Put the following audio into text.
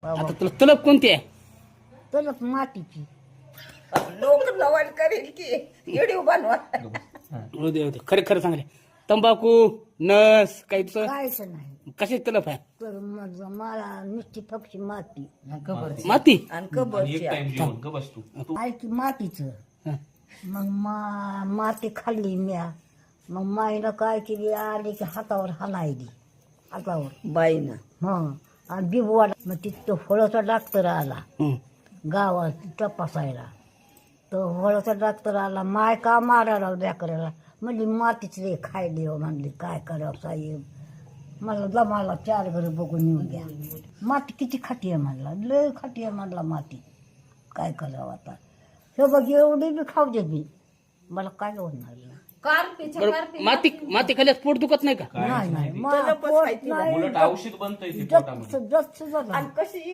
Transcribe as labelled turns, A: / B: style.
A: आता तुला तलप कोणती आहे?
B: तलप मातीची.
C: लोक नवल करेल की व्हिडिओ बनवा.
A: होते खरे खरं सांगले. तंबाखू नस काही तुझं
B: कायच नाही.
A: कशाची तलप आहे?
B: तर मग मला नुसती फक्त माती.
A: माती.
C: आणि कबरची
B: आहे की मातीचं.
A: हं.
B: मग माती खाल्ली म्या. मग माईनं काय केली, आली की हातावर हाणायली. हातावर
C: बाईनं
B: हं. आणि बिबवाड मग तिथं फळाचा डॉक्टर आला
A: हं.
B: गावात तपासायला. तर फळाचा डॉक्टर आला. माय का मारायला करायला म्हणजे मातीच रे खायली हो. म्हणली काय करावं साहेब, मला जमाला 4 घरं बघून येऊन द्या. माती किती खाटी आहे म्हणला. लय खाटी आहे म्हणला माती. काय करावं आता. हे बघ एवढी बी खाऊ दे मी, मला काय होणार नाही.
A: बरं, माती खाल्यास पोट दुखत नाही का?
B: नाही
C: तलपच
B: पोट
C: खायची
B: नाही.
D: उलट औषध बनतंय ते पोटामध्ये.
B: जस्ट
C: आणि कशी